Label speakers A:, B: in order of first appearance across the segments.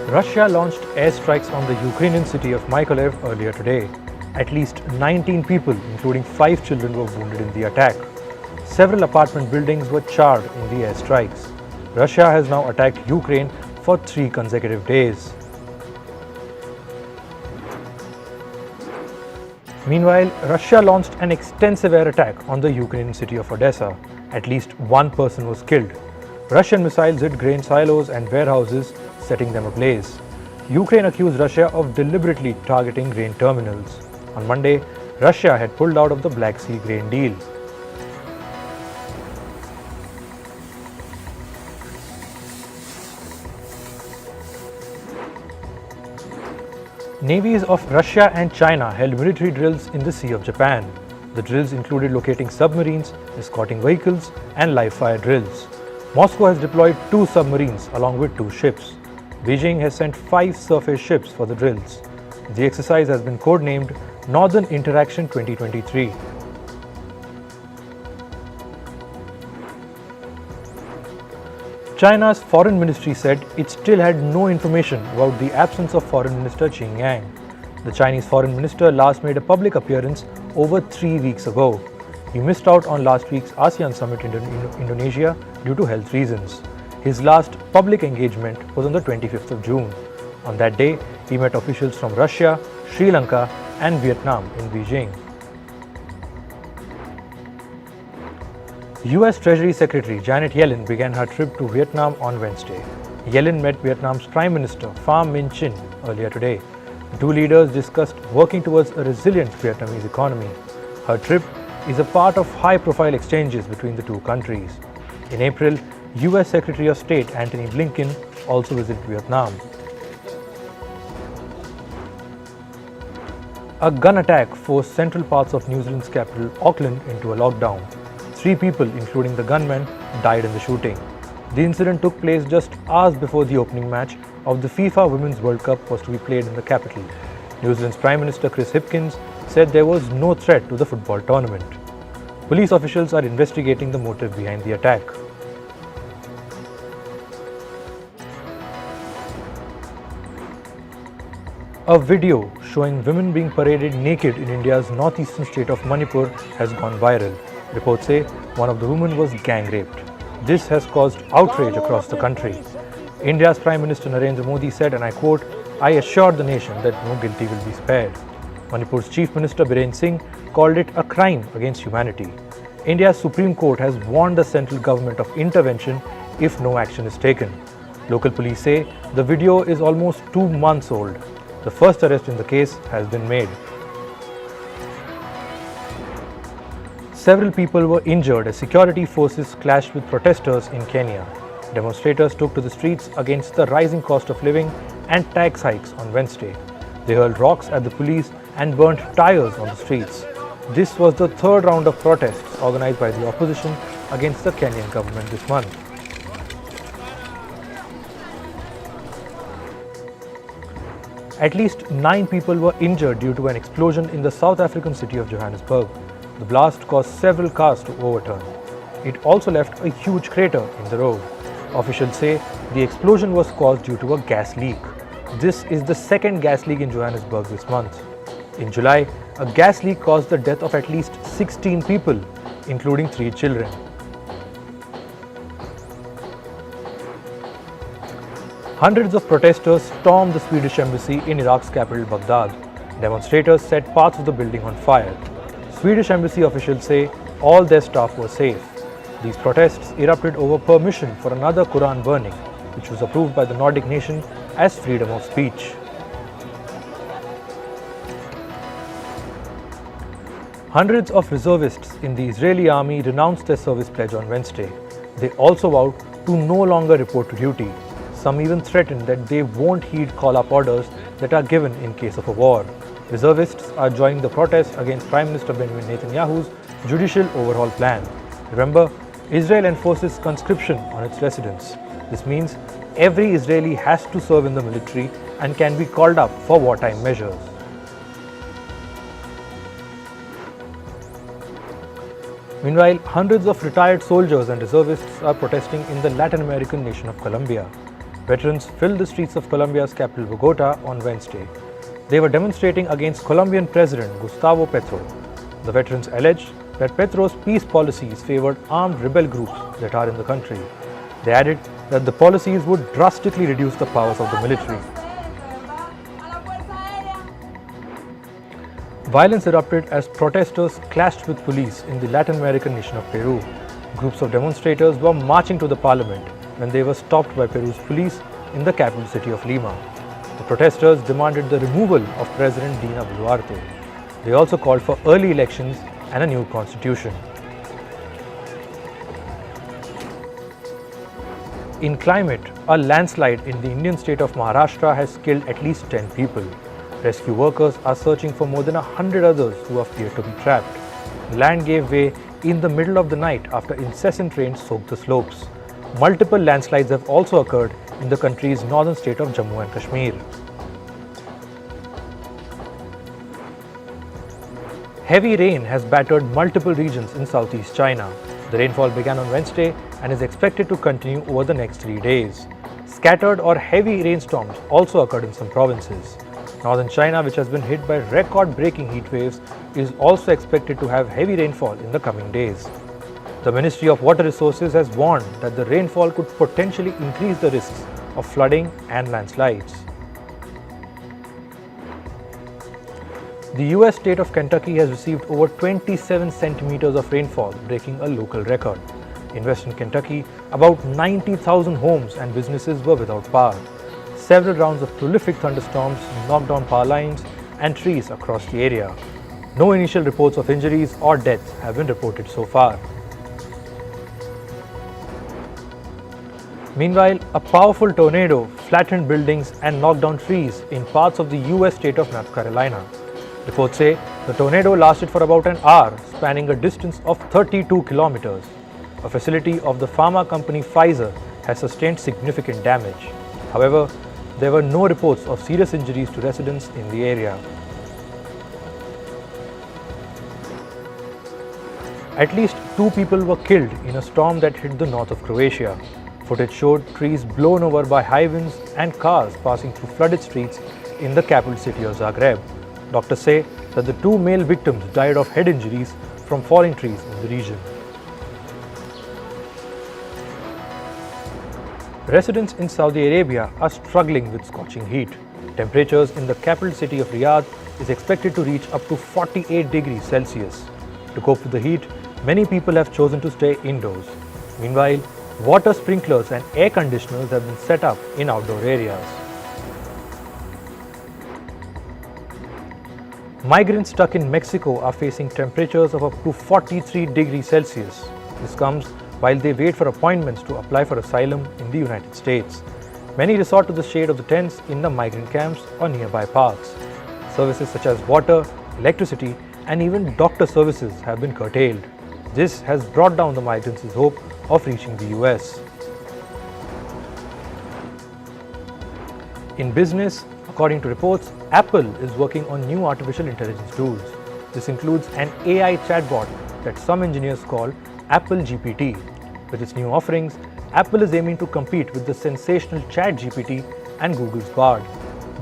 A: Russia launched airstrikes on the Ukrainian city of Mykolaiv earlier today. At least 19 people, including 5 children, were wounded in the attack. Several apartment buildings were charred in the airstrikes. Russia has now attacked Ukraine for 3 consecutive days. Meanwhile, Russia launched an extensive air attack on the Ukrainian city of Odessa. At least 1 person was killed. Russian missiles hit grain silos and warehouses, setting them ablaze. Ukraine accused Russia of deliberately targeting grain terminals. On Monday, Russia had pulled out of the Black Sea grain deal. Navies of Russia and China held military drills in the Sea of Japan. The drills included locating submarines, escorting vehicles, and live-fire drills. Moscow has deployed 2 submarines along with 2 ships. Beijing has sent 5 surface ships for the drills. The exercise has been codenamed Northern Interaction 2023. China's foreign ministry said it still had no information about the absence of Foreign Minister Qin Yang. The Chinese foreign minister last made a public appearance over 3 weeks ago. He missed out on last week's ASEAN summit in Indonesia due to health reasons. His last public engagement was on the 25th of June. On that day, he met officials from Russia, Sri Lanka, and Vietnam in Beijing. US Treasury Secretary Janet Yellen began her trip to Vietnam on Wednesday. Yellen met Vietnam's Prime Minister Pham Minh Chinh earlier today. The 2 leaders discussed working towards a resilient Vietnamese economy. Her trip is a part of high-profile exchanges between the 2 countries. In April, US Secretary of State Antony Blinken also visited Vietnam. A gun attack forced central parts of New Zealand's capital, Auckland, into a lockdown. 3 people, including the gunman, died in the shooting. The incident took place just hours before the opening match of the FIFA Women's World Cup was to be played in the capital. New Zealand's Prime Minister Chris Hipkins said there was no threat to the football tournament. Police officials are investigating the motive behind the attack. A video showing women being paraded naked in India's northeastern state of Manipur has gone viral. Reports say one of the women was gang raped. This has caused outrage across the country. India's Prime Minister Narendra Modi said, and I quote, "I assure the nation that no guilty will be spared." Manipur's Chief Minister Biren Singh called it a crime against humanity. India's Supreme Court has warned the central government of intervention if no action is taken. Local police say the video is almost 2 months old. The first arrest in the case has been made. Several people were injured as security forces clashed with protesters in Kenya. Demonstrators took to the streets against the rising cost of living and tax hikes on Wednesday. They hurled rocks at the police and burnt tires on the streets. This was the 3rd round of protests organized by the opposition against the Kenyan government this month. At least 9 people were injured due to an explosion in the South African city of Johannesburg. The blast caused several cars to overturn. It also left a huge crater in the road. Officials say the explosion was caused due to a gas leak. This is the 2nd gas leak in Johannesburg this month. In July, a gas leak caused the death of at least 16 people, including 3 children. Hundreds of protesters stormed the Swedish embassy in Iraq's capital Baghdad. Demonstrators set parts of the building on fire. Swedish embassy officials say all their staff were safe. These protests erupted over permission for another Quran burning, which was approved by the Nordic nation as freedom of speech. Hundreds of reservists in the Israeli army renounced their service pledge on Wednesday. They also vowed to no longer report to duty. Some even threatened that they won't heed call-up orders that are given in case of a war. Reservists are joining the protest against Prime Minister Benjamin Netanyahu's judicial overhaul plan. Remember, Israel enforces conscription on its residents. This means every Israeli has to serve in the military and can be called up for wartime measures. Meanwhile, hundreds of retired soldiers and reservists are protesting in the Latin American nation of Colombia. Veterans filled the streets of Colombia's capital Bogota on Wednesday. They were demonstrating against Colombian President Gustavo Petro. The veterans alleged that Petro's peace policies favored armed rebel groups that are in the country. They added that the policies would drastically reduce the powers of the military. Violence erupted as protesters clashed with police in the Latin American nation of Peru. Groups of demonstrators were marching to the parliament when they were stopped by Peru's police in the capital city of Lima. The protesters demanded the removal of President Dina Boluarte. They also called for early elections and a new constitution. In climate, a landslide in the Indian state of Maharashtra has killed at least 10 people. Rescue workers are searching for more than 100 others who are feared to be trapped. The land gave way in the middle of the night after incessant rain soaked the slopes. Multiple landslides have also occurred in the country's northern state of Jammu and Kashmir. Heavy rain has battered multiple regions in southeast China. The rainfall began on Wednesday and is expected to continue over the next 3 days. Scattered or heavy rainstorms also occurred in some provinces. Northern China, which has been hit by record-breaking heat waves, is also expected to have heavy rainfall in the coming days. The Ministry of Water Resources has warned that the rainfall could potentially increase the risks of flooding and landslides. The US state of Kentucky has received over 27 centimeters of rainfall, breaking a local record. In western Kentucky, about 90,000 homes and businesses were without power. Several rounds of prolific thunderstorms knocked down power lines and trees across the area. No initial reports of injuries or deaths have been reported so far. Meanwhile, a powerful tornado flattened buildings and knocked down trees in parts of the US state of North Carolina. Reports say the tornado lasted for about an hour, spanning a distance of 32 kilometers. A facility of the pharma company Pfizer has sustained significant damage. However, there were no reports of serious injuries to residents in the area. At least 2 people were killed in a storm that hit the north of Croatia. Footage showed trees blown over by high winds and cars passing through flooded streets in the capital city of Zagreb. Doctors say that the 2 male victims died of head injuries from falling trees in the region. Residents in Saudi Arabia are struggling with scorching heat. Temperatures in the capital city of Riyadh is expected to reach up to 48 degrees Celsius. To cope with the heat, many people have chosen to stay indoors. Meanwhile, water sprinklers and air conditioners have been set up in outdoor areas. Migrants stuck in Mexico are facing temperatures of up to 43 degrees Celsius. This comes while they wait for appointments to apply for asylum in the United States. Many resort to the shade of the tents in the migrant camps or nearby parks. Services such as water, electricity, and even doctor services have been curtailed. This has brought down the migrants' hope of reaching the US. In business, according to reports, Apple is working on new artificial intelligence tools. This includes an AI chatbot that some engineers call Apple GPT. With its new offerings, Apple is aiming to compete with the sensational ChatGPT and Google's Bard.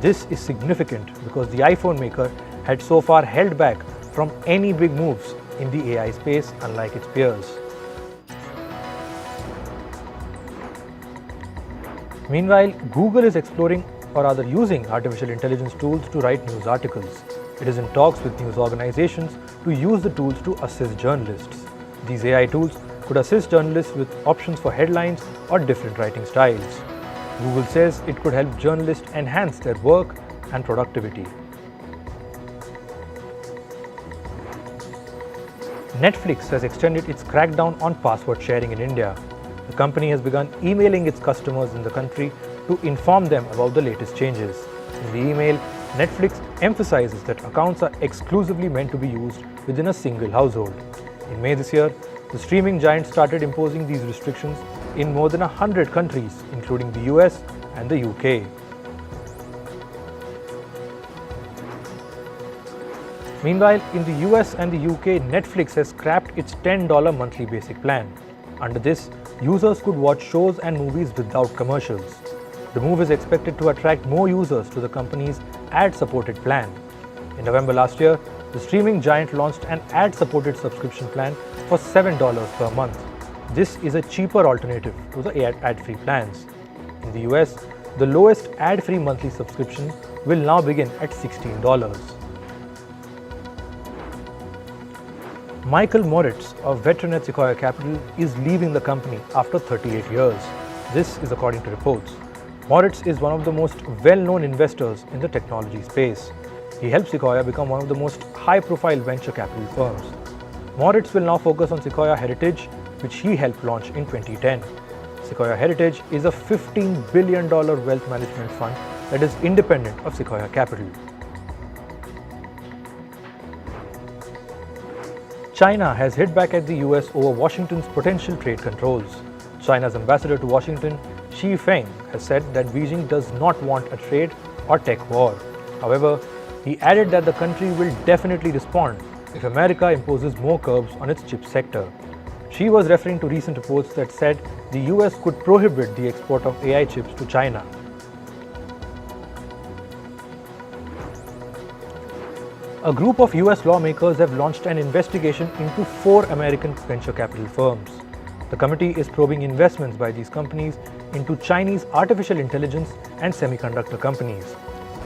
A: This is significant because the iPhone maker had so far held back from any big moves in the AI space, unlike its peers. Meanwhile, Google is exploring or rather using artificial intelligence tools to write news articles. It is in talks with news organizations to use the tools to assist journalists. These AI tools could assist journalists with options for headlines or different writing styles. Google says it could help journalists enhance their work and productivity. Netflix has extended its crackdown on password sharing in India. The company has begun emailing its customers in the country to inform them about the latest changes. In the email, Netflix emphasizes that accounts are exclusively meant to be used within a single household. In May this year, the streaming giant started imposing these restrictions in more than 100 countries, including the US and the UK. Meanwhile, in the US and the UK, Netflix has scrapped its $10 monthly basic plan. Under this, users could watch shows and movies without commercials. The move is expected to attract more users to the company's ad-supported plan. In November last year, the streaming giant launched an ad-supported subscription plan for $7 per month. This is a cheaper alternative to the ad-free plans. In the US, the lowest ad-free monthly subscription will now begin at $16. Michael Moritz, a veteran at Sequoia Capital, is leaving the company after 38 years. This is according to reports. Moritz is one of the most well-known investors in the technology space. He helped Sequoia become one of the most high-profile venture capital firms. Moritz will now focus on Sequoia Heritage, which he helped launch in 2010. Sequoia Heritage is a $15 billion wealth management fund that is independent of Sequoia Capital. China has hit back at the US over Washington's potential trade controls. China's ambassador to Washington, Xi Feng, has said that Beijing does not want a trade or tech war. However, he added that the country will definitely respond if America imposes more curbs on its chip sector. Xi was referring to recent reports that said the US could prohibit the export of AI chips to China. A group of US lawmakers have launched an investigation into 4 American venture capital firms. The committee is probing investments by these companies into Chinese artificial intelligence and semiconductor companies.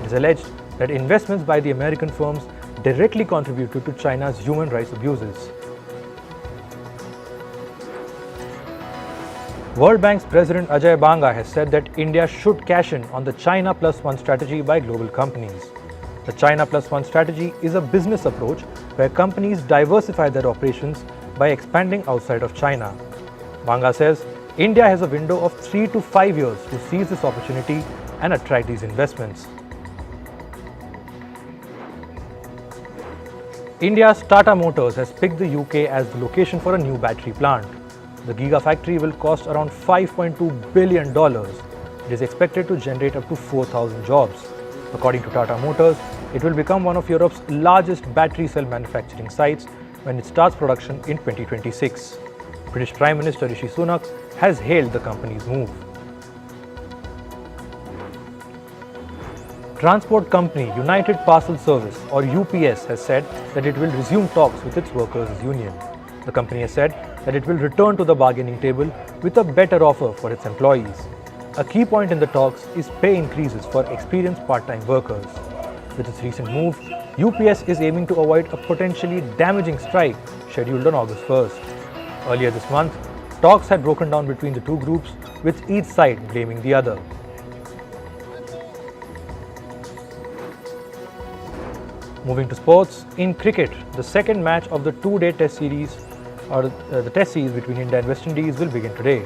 A: It is alleged that investments by the American firms directly contributed to China's human rights abuses. World Bank's President Ajay Banga has said that India should cash in on the China Plus One strategy by global companies. The China Plus One strategy is a business approach where companies diversify their operations by expanding outside of China. Banga says India has a window of 3 to 5 years to seize this opportunity and attract these investments. India's Tata Motors has picked the UK as the location for a new battery plant. The Gigafactory will cost around $5.2 billion. It is expected to generate up to 4,000 jobs. According to Tata Motors, it will become one of Europe's largest battery cell manufacturing sites when it starts production in 2026. British Prime Minister Rishi Sunak has hailed the company's move. Transport company United Parcel Service or UPS has said that it will resume talks with its workers' union. The company has said that it will return to the bargaining table with a better offer for its employees. A key point in the talks is pay increases for experienced part-time workers. With its recent move, UPS is aiming to avoid a potentially damaging strike scheduled on August 1st. Earlier this month, talks had broken down between the two groups, with each side blaming the other. Moving to sports, in cricket, the second match of the two-day test series the test series between India and West Indies will begin today.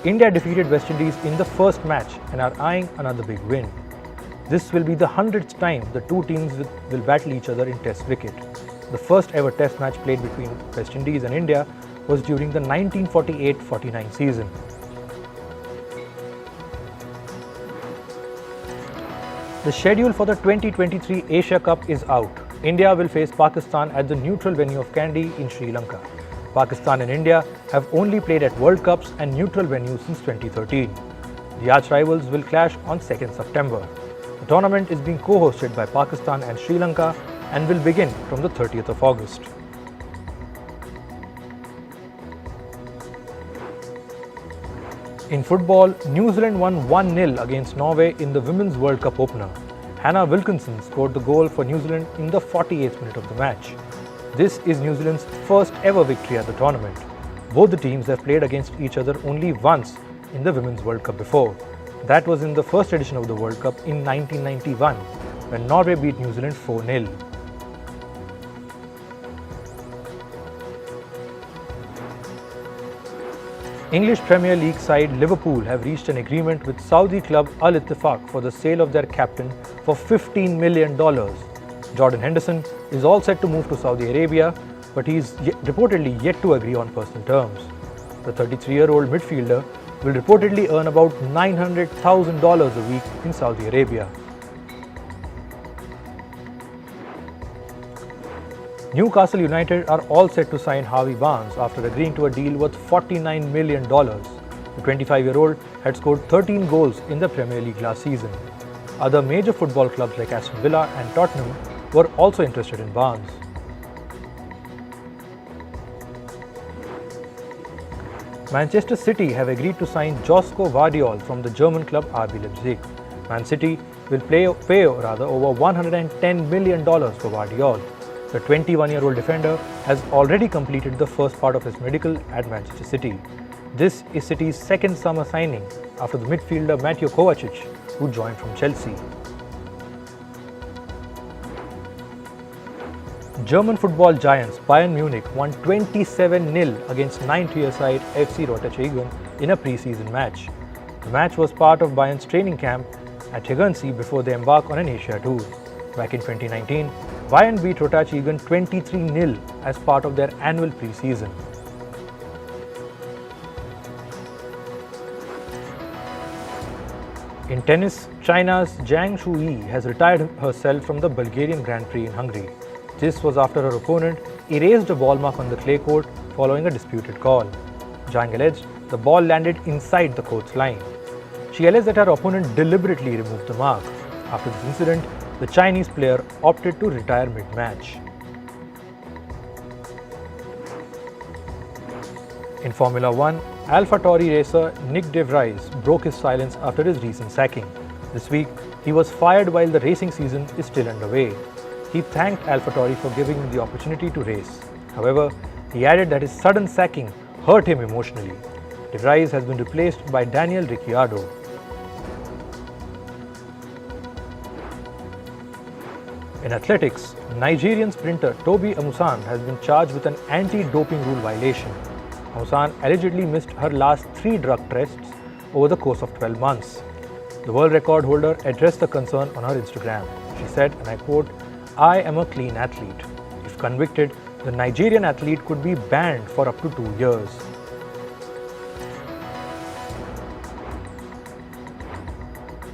A: India defeated West Indies in the first match and are eyeing another big win. This will be the 100th time the two teams will battle each other in Test cricket. The first ever Test match played between West Indies and India was during the 1948-49 season. The schedule for the 2023 Asia Cup is out. India will face Pakistan at the neutral venue of Kandy in Sri Lanka. Pakistan and India have only played at World Cups and neutral venues since 2013. The arch rivals will clash on 2nd September. The tournament is being co-hosted by Pakistan and Sri Lanka and will begin from the 30th of August. In football, New Zealand won 1-0 against Norway in the Women's World Cup opener. Hannah Wilkinson scored the goal for New Zealand in the 48th minute of the match. This is New Zealand's first ever victory at the tournament. Both the teams have played against each other only once in the Women's World Cup before. That was in the first edition of the World Cup in 1991, when Norway beat New Zealand 4-0. English Premier League side Liverpool have reached an agreement with Saudi club Al Ittifaq for the sale of their captain for $15 million. Jordan Henderson is all set to move to Saudi Arabia, but he is reportedly yet to agree on personal terms. The 33-year-old midfielder will reportedly earn about $900,000 a week in Saudi Arabia. Newcastle United are all set to sign Harvey Barnes after agreeing to a deal worth $49 million. The The 25-year-old had scored 13 goals in the Premier League last season. Other major football clubs like Aston Villa and Tottenham were also interested in Barnes. Manchester City have agreed to sign Josko Vardiol from the German club RB Leipzig. Man City will pay over $110 million for Vardiol. The 21-year-old defender has already completed the first part of his medical at Manchester City. This is City's second summer signing after the midfielder Mateo Kovacic, who joined from Chelsea. German football giants Bayern Munich won 27-0 against 9th-tier side FC Roter Tegern in a pre-season match. The match was part of Bayern's training camp at Tegernsee before they embark on an Asia tour. Back in 2019, Bayern beat Roter Tegern 23-0 as part of their annual pre-season. In tennis, China's Zhang Shuyi has retired herself from the Bulgarian Grand Prix in Hungary. This was after her opponent erased a ball mark on the clay court following a disputed call. Zhang alleged the ball landed inside the court's line. She alleged that her opponent deliberately removed the mark. After this incident, the Chinese player opted to retire mid-match. In Formula One, AlphaTauri racer Nick de Vries broke his silence after his recent sacking. This week, he was fired while the racing season is still underway. He thanked AlphaTauri for giving him the opportunity to race. However, he added that his sudden sacking hurt him emotionally. De Vries has been replaced by Daniel Ricciardo. In athletics, Nigerian sprinter Tobi Amusan has been charged with an anti-doping rule violation. Amusan allegedly missed her last 3 drug tests over the course of 12 months. The world record holder addressed the concern on her Instagram. She said, and I quote, "I am a clean athlete. If convicted, the Nigerian athlete could be banned for up to 2 years."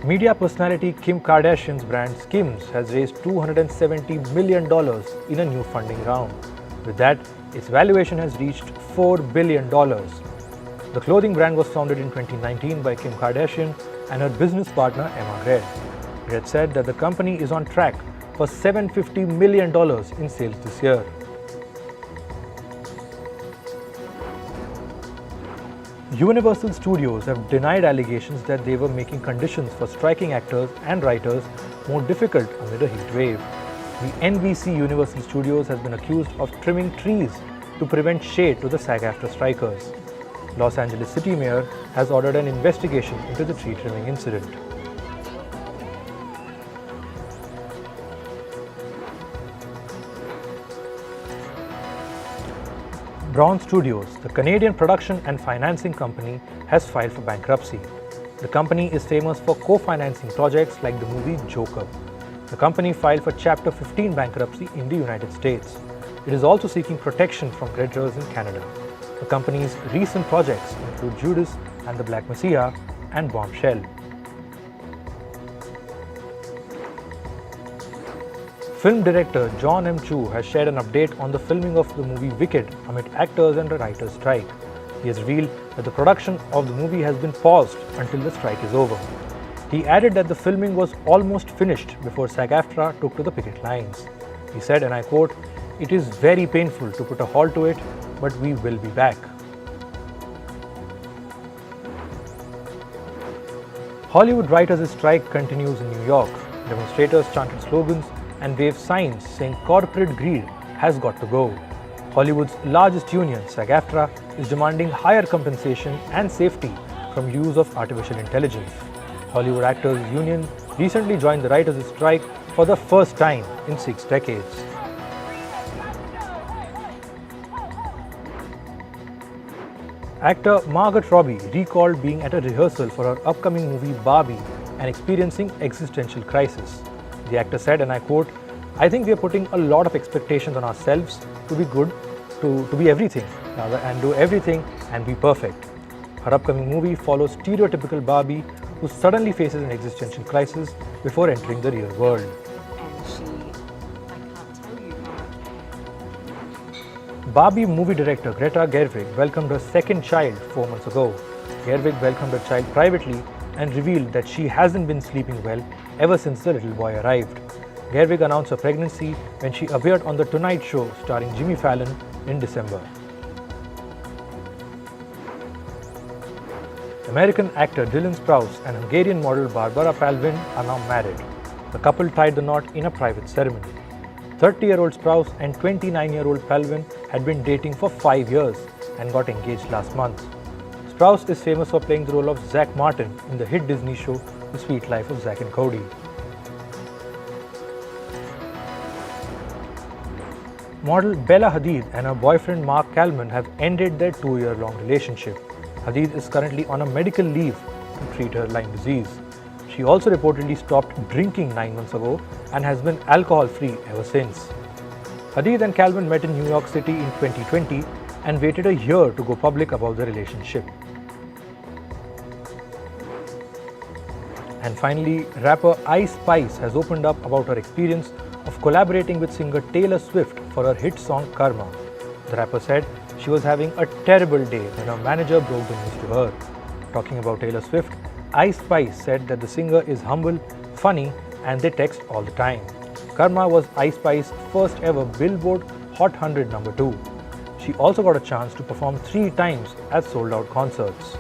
A: Media personality Kim Kardashian's brand Skims has raised $270 million in a new funding round. With that, its valuation has reached $4 billion. The clothing brand was founded in 2019 by Kim Kardashian and her business partner Emma Grede. Grede said that the company is on track for $750 million in sales this year. Universal Studios have denied allegations that they were making conditions for striking actors and writers more difficult amid a heat wave. The NBC Universal Studios has been accused of trimming trees to prevent shade to the SAG-AFTRA strikers. Los Angeles City Mayor has ordered an investigation into the tree trimming incident. Bron Studios, the Canadian production and financing company, has filed for bankruptcy. The company is famous for co-financing projects like the movie Joker. The company filed for Chapter 15 bankruptcy in the United States. It is also seeking protection from creditors in Canada. The company's recent projects include Judas and the Black Messiah and Bombshell. Film director John M. Chu has shared an update on the filming of the movie Wicked amid actors and a writer's strike. He has revealed that the production of the movie has been paused until the strike is over. He added that the filming was almost finished before SAG-AFTRA took to the picket lines. He said, and I quote, "It is very painful to put a halt to it, but we will be back." Hollywood writers' strike continues in New York. Demonstrators chanted slogans and waved signs saying corporate greed has got to go. Hollywood's largest union, SAG-AFTRA, is demanding higher compensation and safety from use of artificial intelligence. Hollywood Actors Union recently joined the writers' strike for the first time in 6 decades. Actor Margot Robbie recalled being at a rehearsal for her upcoming movie Barbie and experiencing existential crisis. The actor said, and I quote, "I think we are putting a lot of expectations on ourselves to be good, to be everything, rather, and do everything and be perfect." Her upcoming movie follows stereotypical Barbie who suddenly faces an existential crisis before entering the real world. Barbie movie director Greta Gerwig welcomed her second child 4 months ago. Gerwig welcomed her child privately and revealed that she hasn't been sleeping well ever since the little boy arrived. Gerwig announced her pregnancy when she appeared on The Tonight Show starring Jimmy Fallon in December. American actor Dylan Sprouse and Hungarian model Barbara Palvin are now married. The couple tied the knot in a private ceremony. 30-year-old Sprouse and 29-year-old Palvin had been dating for 5 years and got engaged last month. Sprouse is famous for playing the role of Zack Martin in the hit Disney show The Sweet Life of Zack and Cody. Model Bella Hadid and her boyfriend Mark Kalman have ended their 2-year-long relationship. Hadid is currently on a medical leave to treat her Lyme disease. She also reportedly stopped drinking 9 months ago and has been alcohol-free ever since. Hadid and Kalman met in New York City in 2020 and waited a year to go public about the relationship. And finally, rapper Ice Spice has opened up about her experience of collaborating with singer Taylor Swift for her hit song Karma. The rapper said she was having a terrible day when her manager broke the news to her. Talking about Taylor Swift, Ice Spice said that the singer is humble, funny, and they text all the time. Karma was Ice Spice's first ever Billboard Hot 100 #2. She also got a chance to perform 3 times at sold-out concerts.